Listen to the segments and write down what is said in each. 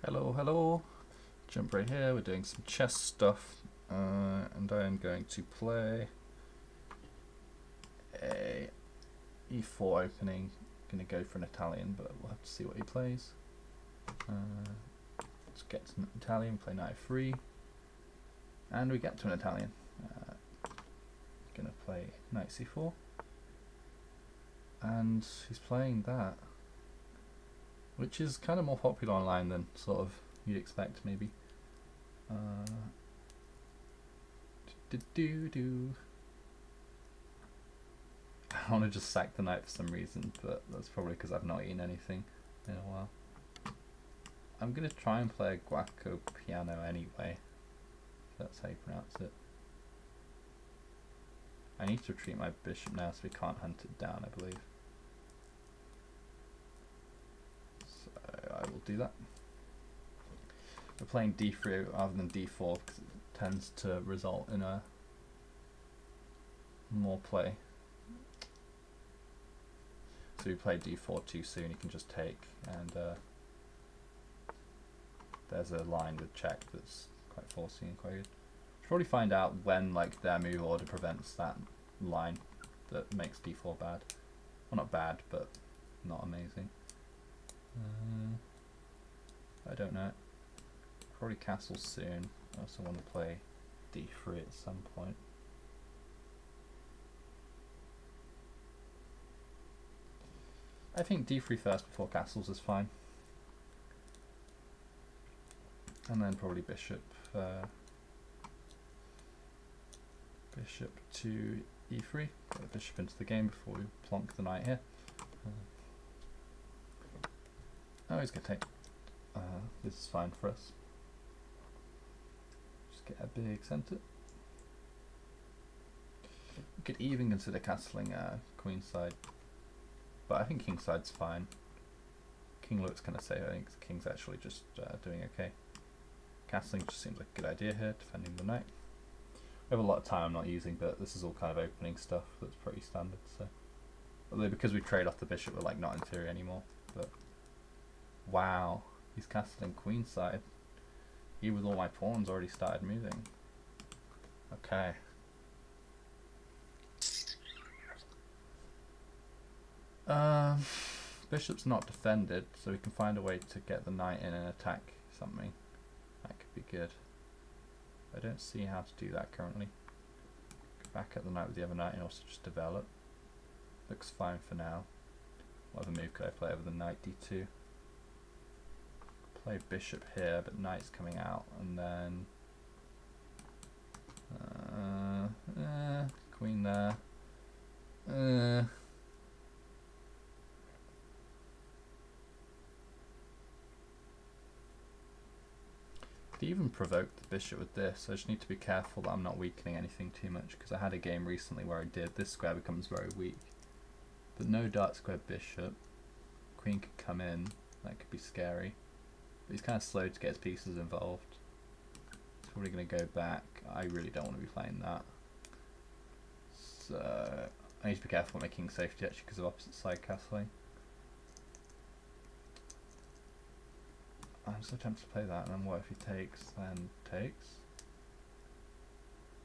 Hello, hello. Jump right here. We're doing some chess stuff, and I am going to play a e4 opening. Going to go for an Italian, but we'll have to see what he plays. Let's get to an Italian. Play knight f3, and we get to an Italian. Going to play knight c4, and he's playing that, which is kind of more popular online than sort of you'd expect, maybe. I want to just sack the knight for some reason, but that's probably because I've not eaten anything in a while. I'm going to try and play a guioco piano anyway, if that's how you pronounce it. I need to retreat my bishop now so we can't hunt it down, I believe. I will do that. We're playing d3 rather than d4 because it tends to result in a more play. So we play d4 too soon, you can just take, and there's a line with check that's quite forcing and quite good. Should probably find out when like their move order prevents that line that makes d4 bad. Well, not bad, but not amazing. I don't know. Probably castle soon. I also want to play d3 at some point. I think d3 first before castles is fine. And then probably bishop bishop to e3. Get the bishop into the game before we plonk the knight here. Oh, he's going to take. This is fine for us. Just get a big centre. We could even consider castling queenside, but I think kingside's fine. King looks kind of safe. I think the king's actually just doing okay. Castling just seems like a good idea here, defending the knight. We have a lot of time I'm not using, but this is all kind of opening stuff that's pretty standard. So, although because we trade off the bishop, we're like not in theory anymore. But wow, he's castling queenside. He with all my pawns already started moving. Okay. Bishop's not defended, so we can find a way to get the knight in and attack something. That could be good. I don't see how to do that currently. Go back at the knight with the other knight and also just develop. Looks fine for now. What other move could I play over the knight d2? Play bishop here, but knight's coming out, and then queen there. Could even provoke the bishop with this. I just need to be careful that I'm not weakening anything too much, because I had a game recently where I did. This square becomes very weak, but no dark square bishop. Queen could come in. That could be scary. But he's kind of slow to get his pieces involved. He's probably going to go back. I really don't want to be playing that. So I need to be careful with my king safety actually because of opposite side castling. I'm so tempted to play that, and then what if he takes, then takes?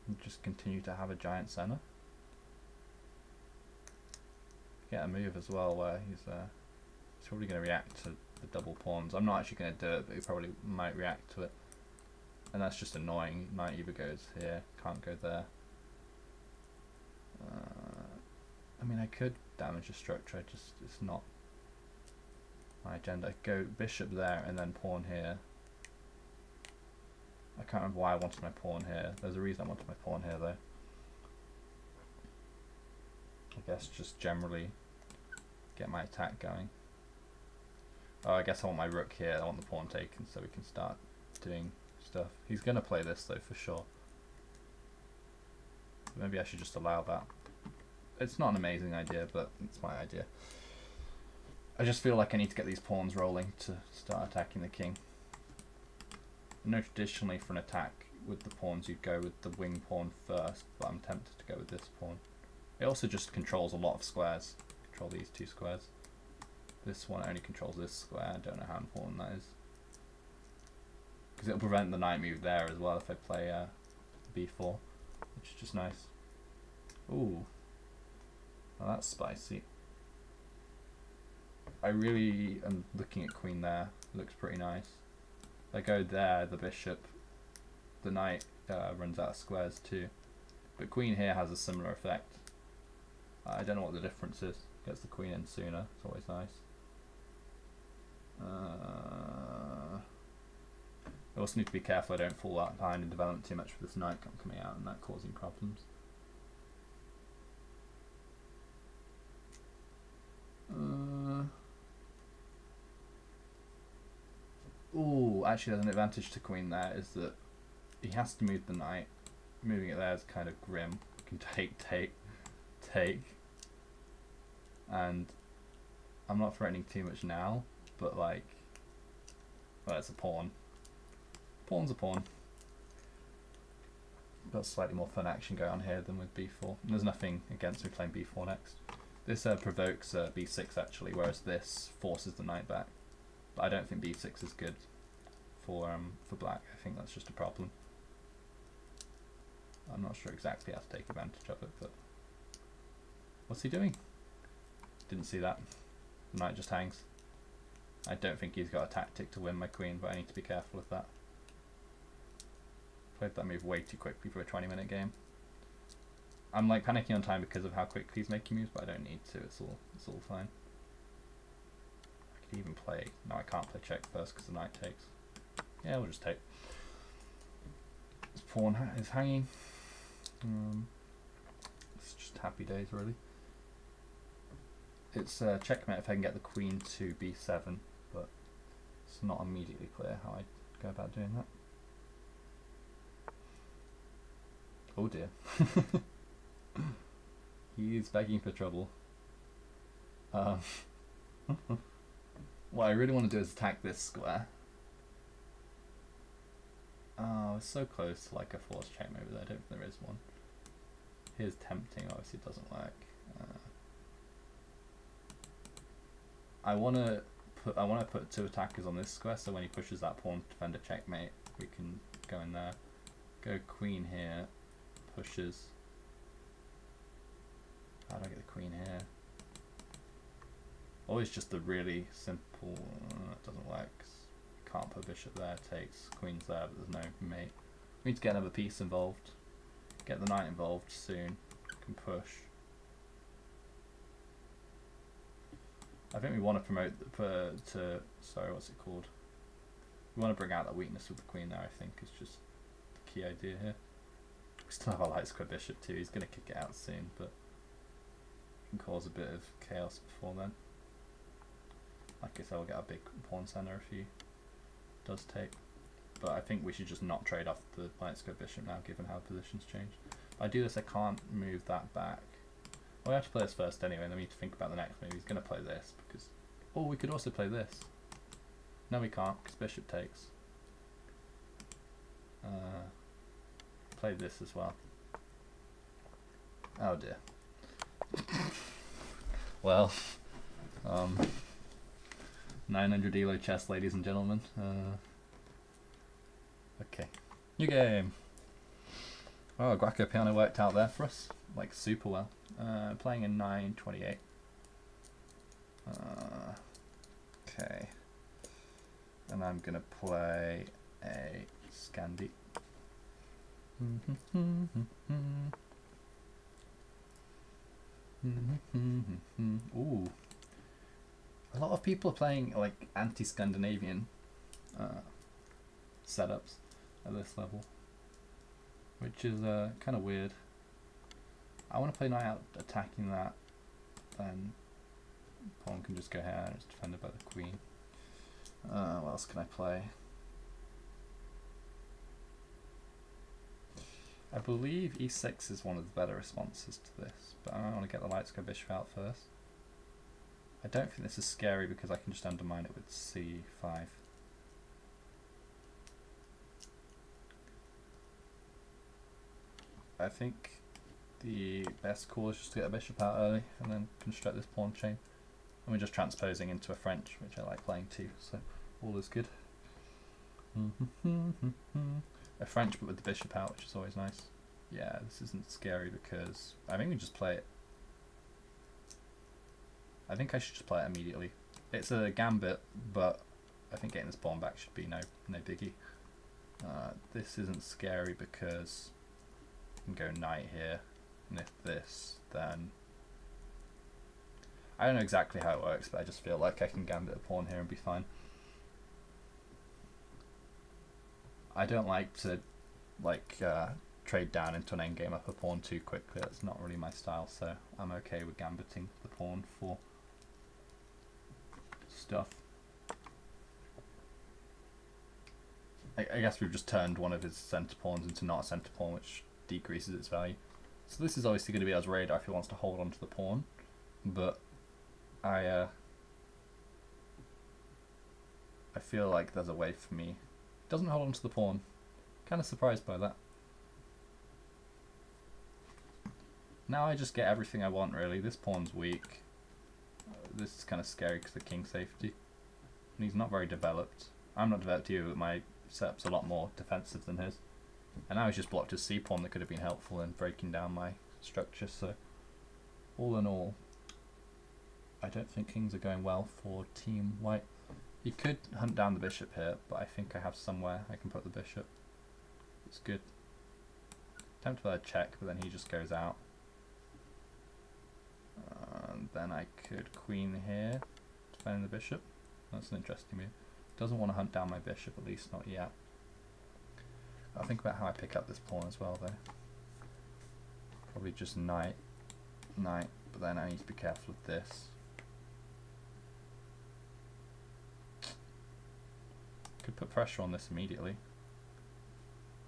And just continue to have a giant center. Get a move as well where he's probably going to react to the double pawns. I'm not actually going to do it, but he probably might react to it. And that's just annoying. Knight either goes here, can't go there. I mean, I could damage the structure, it's not my agenda. I go bishop there and then pawn here. I can't remember why I wanted my pawn here. There's a reason I wanted my pawn here though. I guess just generally get my attack going. Oh, I guess I want my rook here. I want the pawn taken so we can start doing stuff. He's going to play this though for sure. Maybe I should just allow that. It's not an amazing idea, but it's my idea. I just feel like I need to get these pawns rolling to start attacking the king. I know traditionally for an attack with the pawns you'd go with the wing pawn first, but I'm tempted to go with this pawn. It also just controls a lot of squares. Control these two squares. This one only controls this square. I don't know how important that is. because it'll prevent the knight move there as well if I play b4, which is just nice. Ooh, well, that's spicy. I really am looking at queen there. Looks pretty nice. If I go there, the bishop, the knight runs out of squares too. But queen here has a similar effect. I don't know what the difference is. Gets the queen in sooner. It's always nice. I also need to be careful I don't fall out behind in development too much with this knight coming out and that causing problems. Ooh, actually there's an advantage to queen there, is that he has to move the knight. Moving it there is kind of grim. You can take. And I'm not threatening too much now, but like, well, it's a pawn. Pawn's a pawn. Got slightly more fun action going on here than with b4. And there's nothing against me playing b4 next. This provokes b6 actually, whereas this forces the knight back. But I don't think b6 is good for black. I think that's just a problem. I'm not sure exactly how to take advantage of it, but what's he doing? Didn't see that. The knight just hangs. I don't think he's got a tactic to win my queen, but I need to be careful with that. Played that move way too quickly for a 20-minute game. I'm like panicking on time because of how quickly he's making moves, but I don't need to. It's all fine. I could even play. No, I can't play check first because the knight takes. Yeah, we'll just take. This pawn is hanging. It's just happy days, really. It's checkmate if I can get the queen to b7, but it's not immediately clear how I go about doing that. Oh dear. He's begging for trouble. What I really want to do is attack this square. Oh, it's so close to like a forced checkmate, but I don't think there is one. Here's tempting, obviously it doesn't work. I want to put two attackers on this square, so when he pushes that pawn to defend a checkmate, we can go in there. Go queen here, pushes. How do I get the queen here? Always just the really simple. It doesn't work. Can't put bishop there. Takes queen's there, but there's no mate. We need to get another piece involved. Get the knight involved soon. Can push. I think we want to promote sorry, what's it called? We want to bring out that weakness with the queen there. I think is just the key idea here. We still have our light square bishop too. He's going to kick it out soon, but can cause a bit of chaos before then. Like I said, we'll get a big pawn center if he does take. But I think we should just not trade off the light square bishop now, given how the position's changed. If I do this, I can't move that back. Well, we have to play this first anyway, and then we need to think about the next move. He's going to play this, because... Oh, we could also play this. No, we can't, because bishop takes. Play this as well. Oh dear. Well, 900 elo chess, ladies and gentlemen. Okay, new game. Oh, Guioco piano worked out there for us, like super well. Playing in 9:28. Okay, and I'm gonna play a Scandi. Ooh, a lot of people are playing like anti-Scandinavian setups at this level, which is kind of weird. I want to play knight out attacking that, then pawn can just go here and it's defended by the queen. What else can I play? I believe e6 is one of the better responses to this, but I want to get the light square bishop out first. I don't think this is scary because I can just undermine it with c5. I think the best call is just to get a bishop out early and then construct this pawn chain. And we're just transposing into a French, which I like playing too, so all is good. A French but with the bishop out, which is always nice. Yeah, this isn't scary because I think we just play it. I think I should just play it immediately. It's a gambit, but I think getting this pawn back should be no biggie. This isn't scary because I can go knight here, and if this, then I don't know exactly how it works, but I just feel like I can gambit a pawn here and be fine. I don't like to trade down into an endgame up a pawn too quickly. That's not really my style, so I'm okay with gambiting the pawn for stuff. I guess we've just turned one of his centre pawns into not a centre pawn, which decreases its value. So this is obviously going to be as radar if he wants to hold on to the pawn, but I feel like there's a way for me. Doesn't hold on to the pawn. Kind of surprised by that. Now I just get everything I want, really. This pawn's weak. This is kind of scary because of king safety. And he's not very developed. I'm not developed either, but my setup's a lot more defensive than his. And now he's just blocked his c-pawn that could have been helpful in breaking down my structure. So all in all, I don't think things are going well for Team White. He could hunt down the bishop here, but I think I have somewhere I can put the bishop. It's good. Attempt for a check, but then he just goes out. And then I could queen here, defending the bishop. That's an interesting move. Doesn't want to hunt down my bishop, at least not yet. I'll think about how I pick up this pawn as well, though. Probably just knight, but then I need to be careful with this. Could put pressure on this immediately.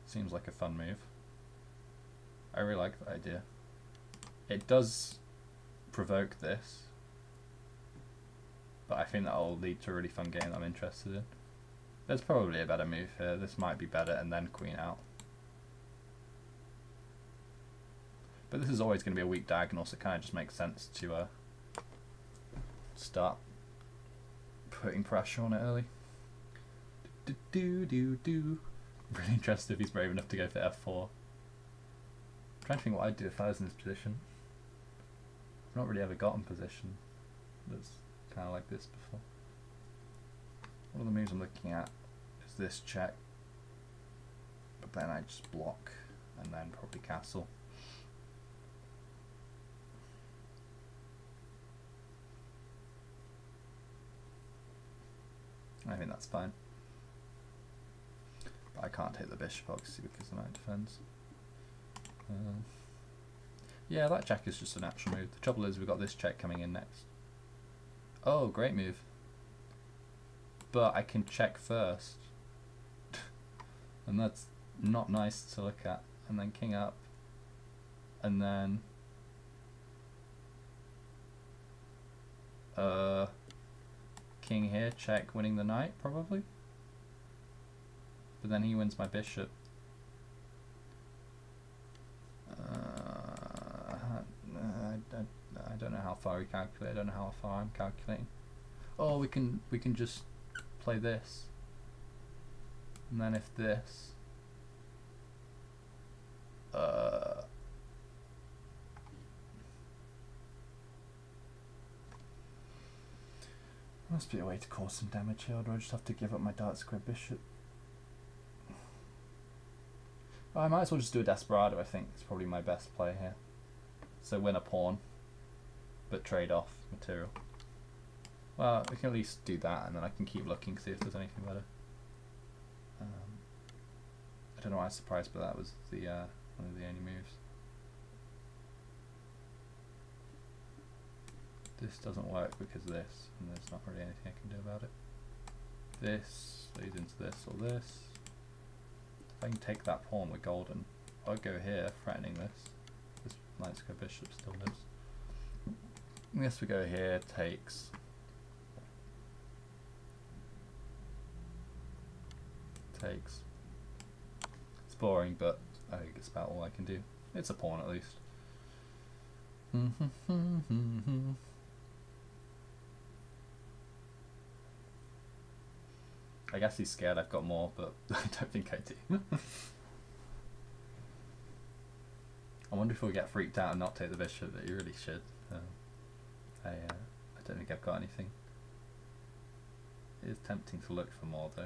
Seems like a fun move. I really like the idea. It does provoke this, but I think that will lead to a really fun game that I'm interested in. There's probably a better move here. This might be better, and then queen out. But this is always going to be a weak diagonal, so it kind of just makes sense to start putting pressure on it early. Really interested if he's brave enough to go for f4. I'm trying to think what I'd do if I was in this position. I've not really ever got in position that's kind of like this before. One of the moves I'm looking at is this check, but then I just block and then probably castle. I think that's fine. But I can't take the bishop obviously because the knight defends. Yeah, that check is just a natural move. The trouble is we've got this check coming in next. Oh, great move. But I can check first. And that's not nice to look at. And then king up. And then king here, check, winning the knight probably. But then he wins my bishop. I don't know how far we calculate. I don't know how far I'm calculating. Oh, we can just play this, and then if this, must be a way to cause some damage here. Or do I just have to give up my dark square bishop? I might as well just do a desperado. I think it's probably my best play here. So win a pawn, but trade off material. Well, I can at least do that, and then I can keep looking, see if there's anything better. I don't know why I was surprised, but that was the one of the only moves. This doesn't work because of this, and there's not really anything I can do about it. This leads into this or this. If I can take that pawn with golden, I'll go here, threatening this. This knight square bishop still lives. I guess we go here, takes. Takes. It's boring, but I think it's about all I can do. It's a pawn at least. I guess he's scared I've got more, but I don't think I do. I wonder if we'll get freaked out and not take the bishop, but you really should. I don't think I've got anything. It is tempting to look for more though.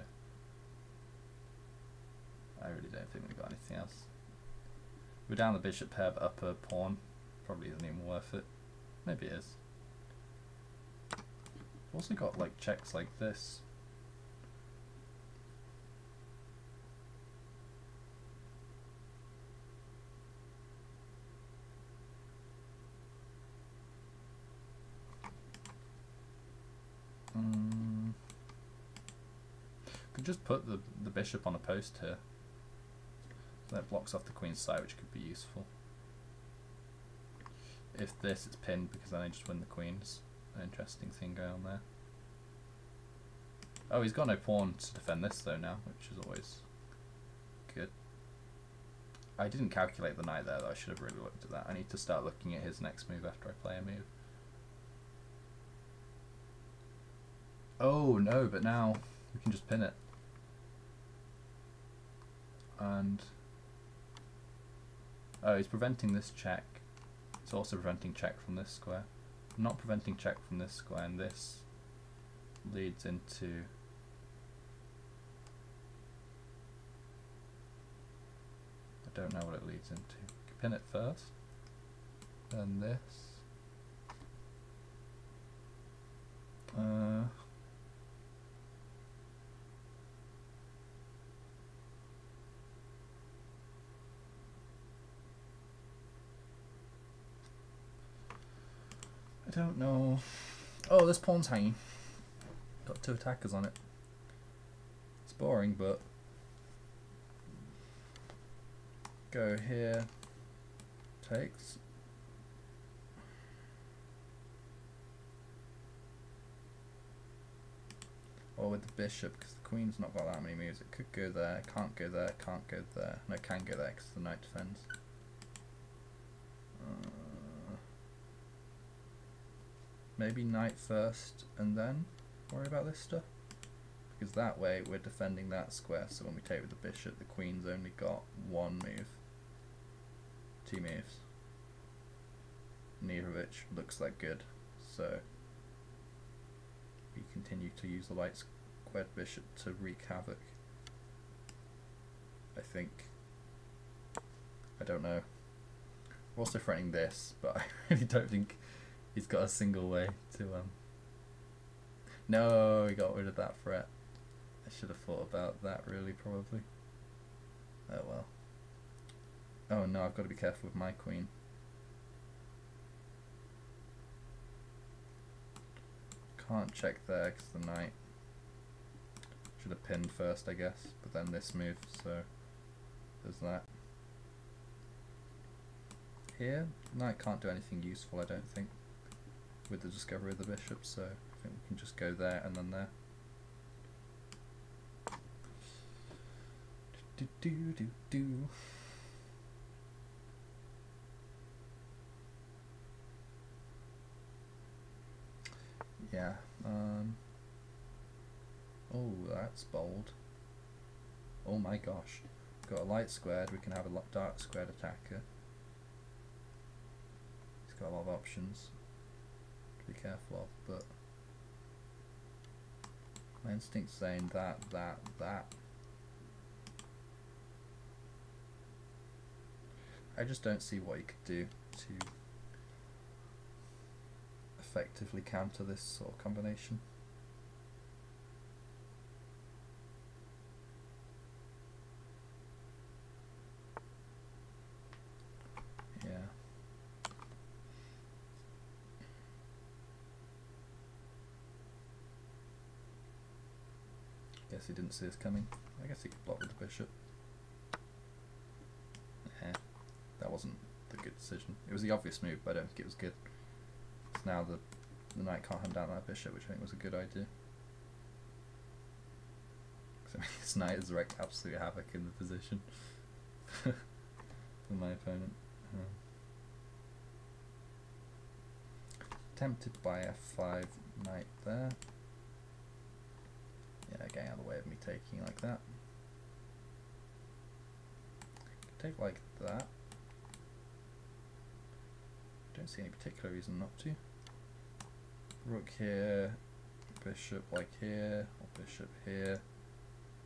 I really don't think we've got anything else. We're down the bishop pair, but up a pawn probably isn't even worth it. Maybe it is. We've also got like checks like this. Could just put the bishop on a post here. So that blocks off the queen's side, which could be useful. If this, it's pinned because then I just win the queens. An interesting thing going on there. Oh, he's got no pawn to defend this though now, which is always good. I didn't calculate the knight there though, I should have really looked at that. I need to start looking at his next move after I play a move. Oh no, but now we can just pin it. And oh, he's preventing this check. It's also preventing check from this square. Not preventing check from this square, and this leads into I don't know what it leads into. Pin it first, then this. I don't know. Oh, this pawn's hanging. Got two attackers on it. It's boring, but go here. Takes. Or with the bishop, because the queen's not got that many moves. It could go there, can't go there, can't go there. No, can go there because the knight defends. Maybe knight first and then worry about this stuff, because that way we're defending that square, so when we take with the bishop the queen's only got one move. Two moves. Neither of which looks that good, so we continue to use the light squared bishop to wreak havoc. I think. I don't know. We're also threatening this, but I really don't think he's got a single way to No, he got rid of that threat. I should have thought about that really, probably. Oh well. Oh no, I've got to be careful with my queen. Can't check there because the knight should have pinned first, I guess, but then this move, so there's that. Here, knight can't do anything useful, I don't think, with the discovery of the bishop, so I think we can just go there and then there. Do do do do. Yeah. Oh, that's bold. Oh my gosh. Got a light squared, we can have a dark squared attacker. He's got a lot of options to be careful of, but my instinct's saying that. I just don't see what he could do to effectively counter this sort of combination. Yeah. Guess he didn't see us coming. I guess he could block with the bishop. That wasn't the good decision. It was the obvious move, but I don't think it was good. So now the knight can't hunt down that bishop, which I think was a good idea. I mean, this knight has wreaked absolute havoc in the position for my opponent. Tempted by f5, knight there. Yeah, getting out of the way of me taking like that. Take like that. Don't see any particular reason not to. Rook here, bishop like here, or bishop here.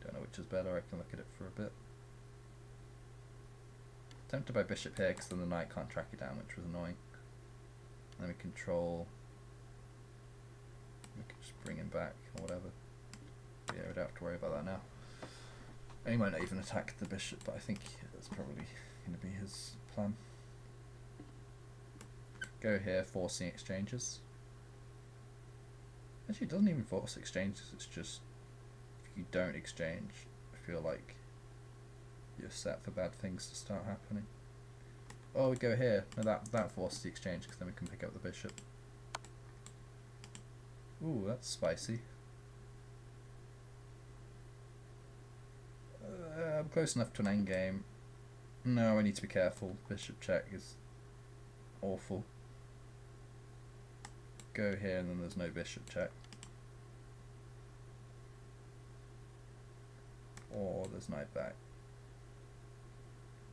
Don't know which is better, I can look at it for a bit. Tempted by bishop here because then the knight can't track it down, which was annoying. And then we control. We can just bring him back or whatever. But yeah, we don't have to worry about that now. And he might not even attack the bishop, but I think that's probably going to be his plan. Go here, forcing exchanges. Actually, it doesn't even force exchanges, it's just if you don't exchange, I feel like you're set for bad things to start happening. Oh, we go here. No, that forces the exchange because then we can pick up the bishop. Ooh, that's spicy. I'm close enough to an endgame. No, I need to be careful. Bishop check is awful. Go here and then there's no bishop check. Or there's knight back.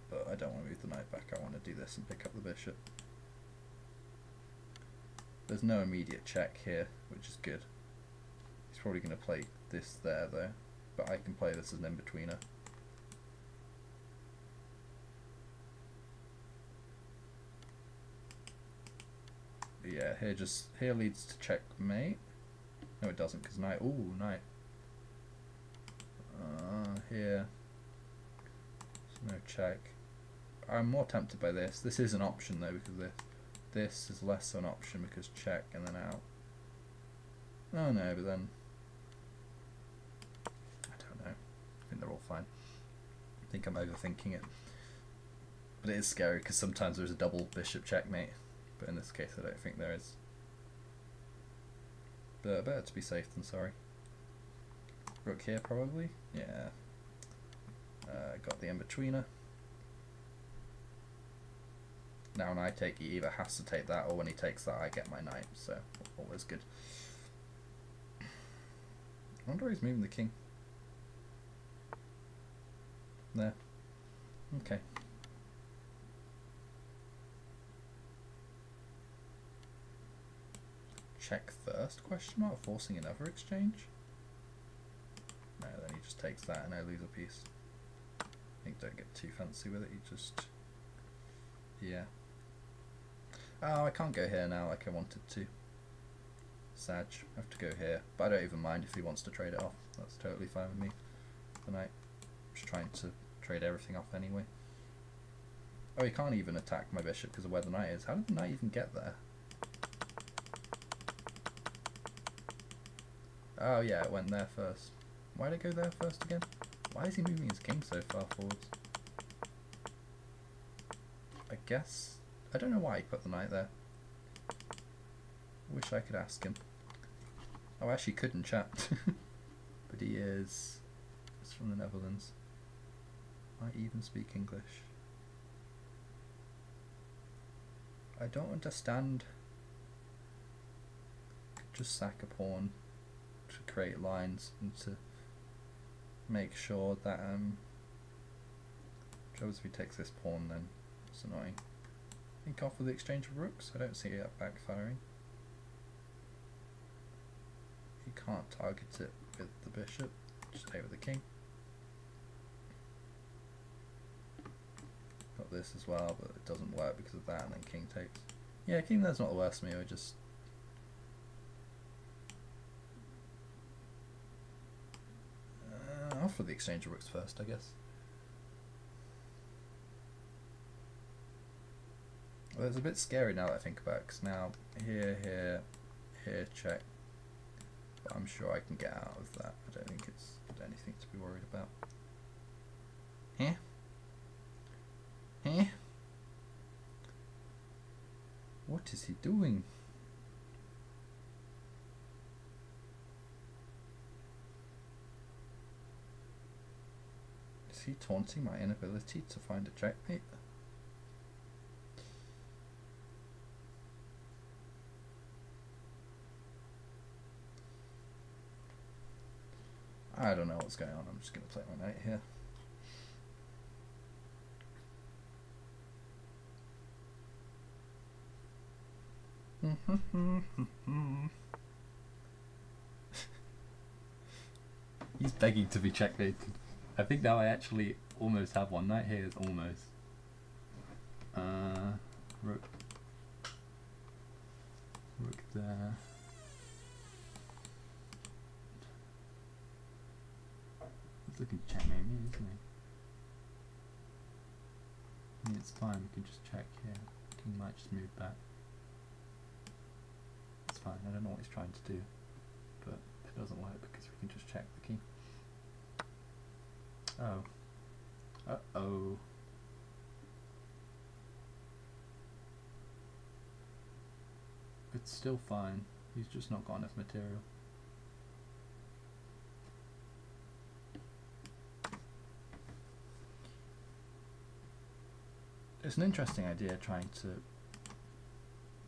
But I don't want to move the knight back, I want to do this and pick up the bishop. There's no immediate check here, which is good. He's probably going to play this there though, but I can play this as an in-betweener. Yeah, here leads to checkmate. No, it doesn't, because knight. Ooh, knight. Here. There's no check. I'm more tempted by this. This is an option though, because this is less of an option because check and then out. Oh no, but then I don't know. I think they're all fine. I think I'm overthinking it. But it is scary because sometimes there's a double bishop checkmate. But in this case I don't think there is. But better to be safe than sorry. Rook here probably? Yeah. Got the in-betweener. Now when I take, he either has to take that or when he takes that I get my knight, so always good. I wonder where he's moving the king. There. Okay. Check first, question mark, forcing another exchange? No, then he just takes that and I lose a piece. I think don't get too fancy with it, you just... Yeah. Oh, I can't go here now like I wanted to. Sag, I have to go here. But I don't even mind if he wants to trade it off. That's totally fine with me. The knight. I'm just trying to trade everything off anyway. Oh, he can't even attack my bishop because of where the knight is. How did the knight even get there? Oh yeah, it went there first. Why did it go there first again? Why is he moving his king so far forwards? I guess... I don't know why he put the knight there. Wish I could ask him. Oh, actually couldn't chat. But he is... He's from the Netherlands. I even speak English. I don't understand. Just sack a pawn to create lines and to make sure that troubles if he takes this pawn, then it's annoying. I think off with the exchange of rooks. I don't see it backfiring. He can't target it with the bishop. Just stay with the king. Got this as well, but it doesn't work because of that, and then king takes. Yeah, king there's not the worst for me. I just off with the exchange of rooks first, I guess. Well, it's a bit scary now that I think about it, because now here, check. But I'm sure I can get out of that. I don't think it's anything to be worried about. Here? Here? What is he doing? Is he taunting my inability to find a checkmate? I don't know what's going on. I'm just going to play my knight here. He's begging to be checkmated. I think now I actually almost have one. Knight here is almost. Rook. Rook there. He's looking to checkmate me, isn't he? I mean, it's fine. We can just check here. King might just move back. It's fine. I don't know what he's trying to do, but it doesn't work because we can just check the king. Oh. Uh-oh. It's still fine. He's just not got enough material. It's an interesting idea trying to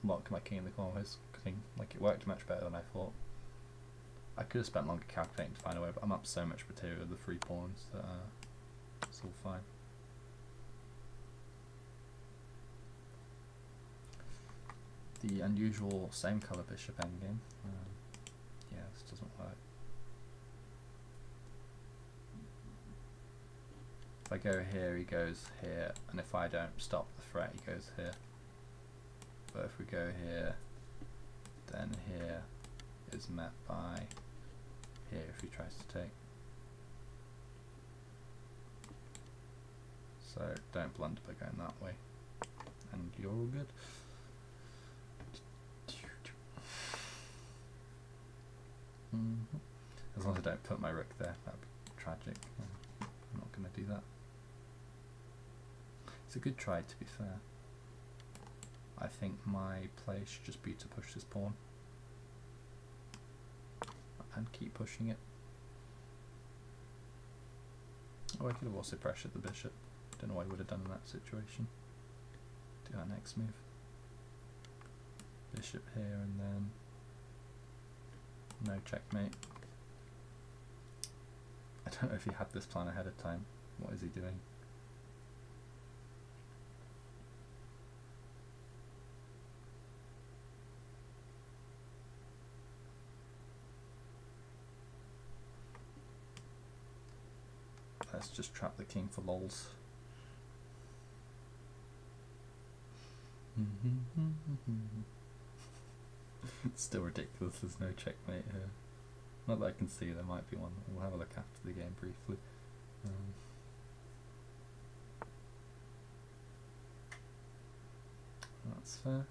lock my king in the corner. His king, like, it worked much better than I thought. I could have spent longer calculating to find a way, but I'm up so much material with the 3 pawns that it's all fine. The unusual same colour bishop endgame. Yeah, this doesn't work. If I go here, he goes here, and if I don't stop the threat, he goes here. But if we go here, then here is met by here if he tries to take. So don't blunder by going that way, and you're all good. As long as I don't put my rook there, that'd be tragic. I'm not going to do that. It's a good try, to be fair. I think my play should just be to push this pawn and keep pushing it. Oh, I could have also pressured the bishop. Don't know what I would have done in that situation. Do our next move. Bishop here and then no checkmate. I don't know if he had this plan ahead of time. What is he doing? Let's just trap the king for lols. It's still ridiculous, there's no checkmate here. Not that I can see, there might be one. We'll have a look after the game briefly. That's fair.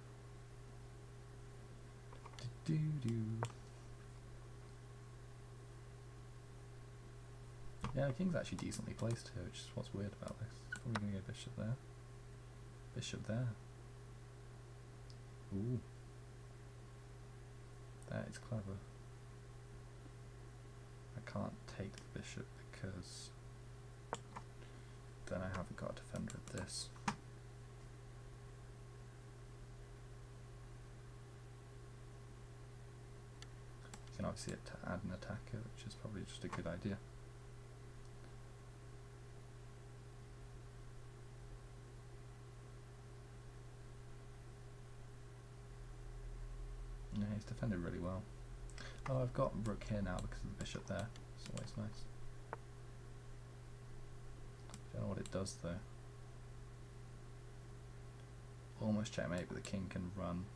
Yeah, the king's actually decently placed here, which is what's weird about this. Probably going to go bishop there. Bishop there. Ooh. That is clever. I can't take the bishop because then I haven't got a defender of this. You can obviously add an attacker, which is probably just a good idea. Yeah, he's defended really well. Oh, I've got rook here now because of the bishop there. It's always nice. Don't know what it does though. Almost checkmate, but the king can run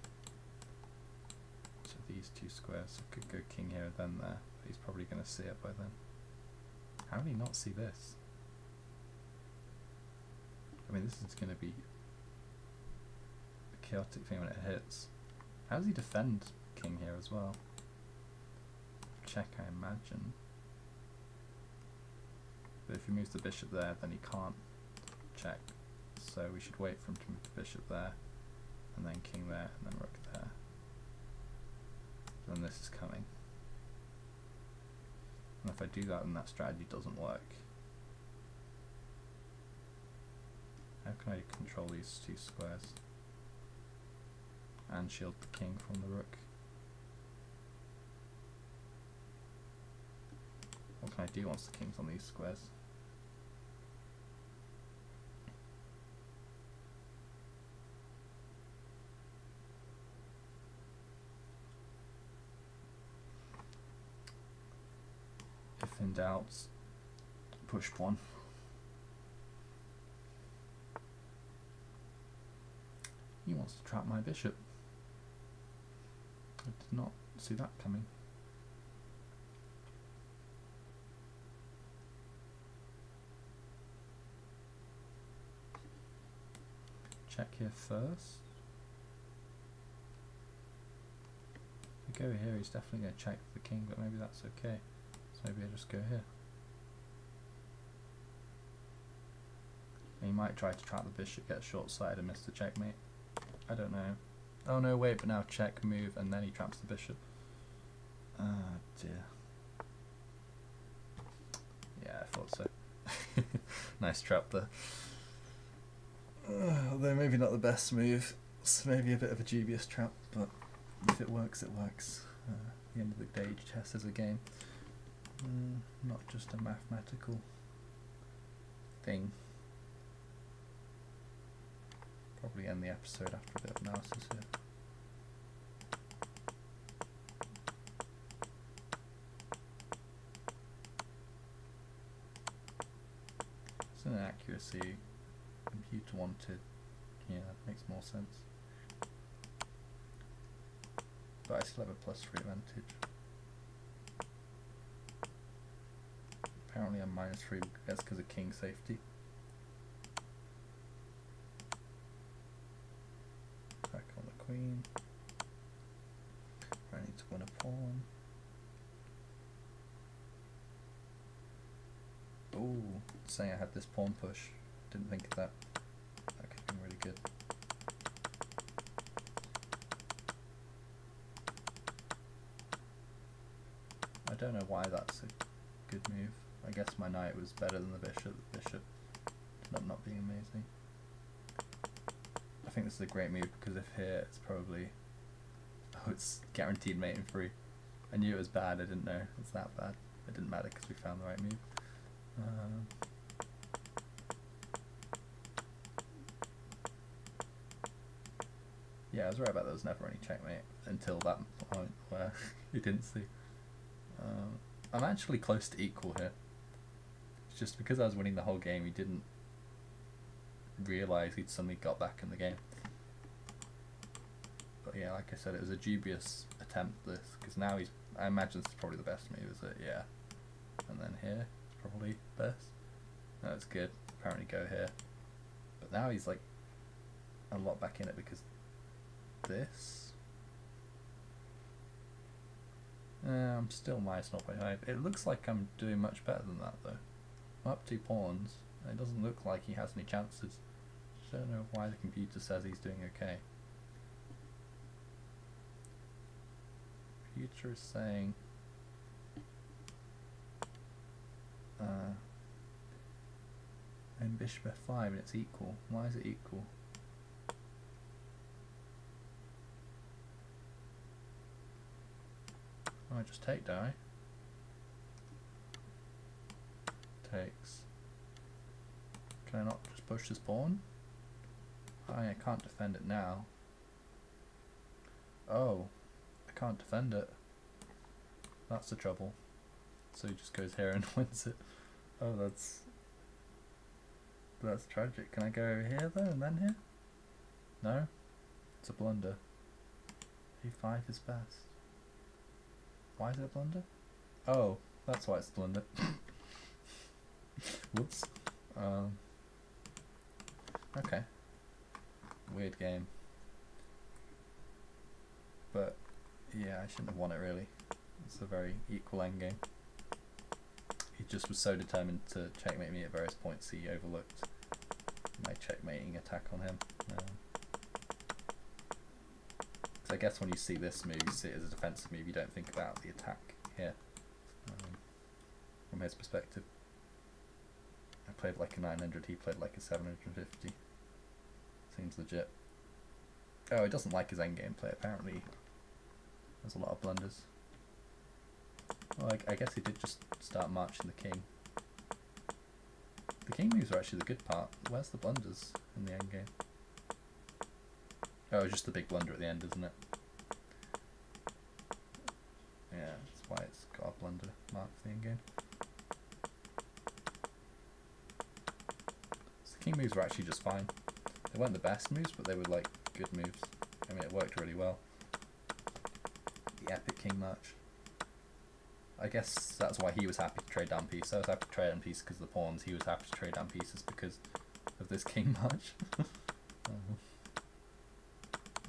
to these 2 squares. So I could go king here and then there, but he's probably going to see it by then. How did he not see this? I mean, this is going to be a chaotic thing when it hits. How does he defend king here as well? Check, I imagine. But if he moves the bishop there, then he can't check. So we should wait for him to move the bishop there, and then king there, and then rook there. Then this is coming. And if I do that, then that strategy doesn't work. How can I control these 2 squares and shield the king from the rook? What can I do once the king's on these squares? If in doubt, push pawn. He wants to trap my bishop. I did not see that coming. Check here first. If we go here, he's definitely going to check the king, but maybe that's okay. So maybe I just go here. And he might try to trap the bishop, get short sighted and miss the checkmate. I don't know. Oh no, wait, but now check, move, and then he traps the bishop. Ah, dear. Yeah, I thought so. Nice trap there. Although maybe not the best move. It's maybe a bit of a dubious trap, but if it works, it works. At the end of the day, chess is a game. Not just a mathematical thing. Probably end the episode after a bit of analysis here. It's an accuracy computer wanted. Yeah, that makes more sense. But I still have a +3 advantage. Apparently I'm -3, that's because of king safety. Back on the queen. I need to win a pawn. Ooh, saying I had this pawn push. Didn't think of that. That could have been really good. I don't know why that's a good move. I guess my knight was better than the bishop. The bishop ended up not being amazing. I think this is a great move because if here it's probably... Oh, it's guaranteed mate in 3. I knew it was bad, I didn't know it was that bad. It didn't matter because we found the right move. Yeah, I was right about there was never any checkmate until that point where you didn't see. I'm actually close to equal here. It's just because I was winning the whole game, he didn't realise he'd suddenly got back in the game. But yeah, like I said, it was a dubious attempt this, because now he's, I imagine this is probably the best move, is it? Yeah. And then here, it's probably best. No, it's good. Apparently go here. But now he's like a lot back in it because this. I'm still -0.5. It looks like I'm doing much better than that though. I'm up 2 pawns. And it doesn't look like he has any chances. Just don't know why the computer says he's doing okay. Computer is saying and bishop f5 and it's equal. Why is it equal? I just take, don't I? Takes. Can I not just push this pawn? I can't defend it now. Oh, I can't defend it. That's the trouble. So he just goes here and wins it. Oh, that's tragic. Can I go over here though and then here? No? It's a blunder. a5 is best. Why is it a blunder? Oh, that's why it's a blunder. Whoops. Okay. Weird game. But yeah, I shouldn't have won it really. It's a very equal endgame. He just was so determined to checkmate me at various points he overlooked my checkmating attack on him. So I guess when you see this move, you see it as a defensive move, you don't think about the attack here, from his perspective. I played like a 900, he played like a 750. Seems legit. Oh, he doesn't like his endgame play apparently. There's a lot of blunders. Well, I guess he did just start marching the king. The king moves are actually the good part. Where's the blunders in the end game? Oh, just the big blunder at the end, isn't it? Yeah, that's why it's got a blunder mark for the end game. So the king moves were actually just fine. They weren't the best moves, but they were like good moves. I mean, it worked really well. The epic king march. I guess that's why he was happy to trade down pieces. I was happy to trade down pieces because of the pawns. He was happy to trade down pieces because of this king march.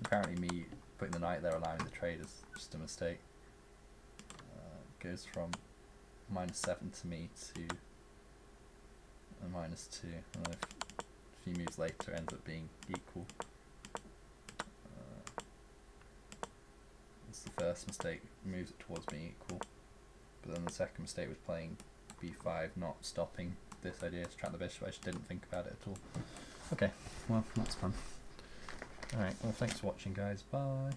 Apparently me putting the knight there allowing the trade is just a mistake. It goes from -7 to me to a -2. And if a few moves later it ends up being equal. It's the first mistake, moves it towards being equal. But then the second mistake was playing b5, not stopping this idea to trap the bishop. I just didn't think about it at all. Okay, well, that's fun. Alright, well, thanks for watching, guys. Bye.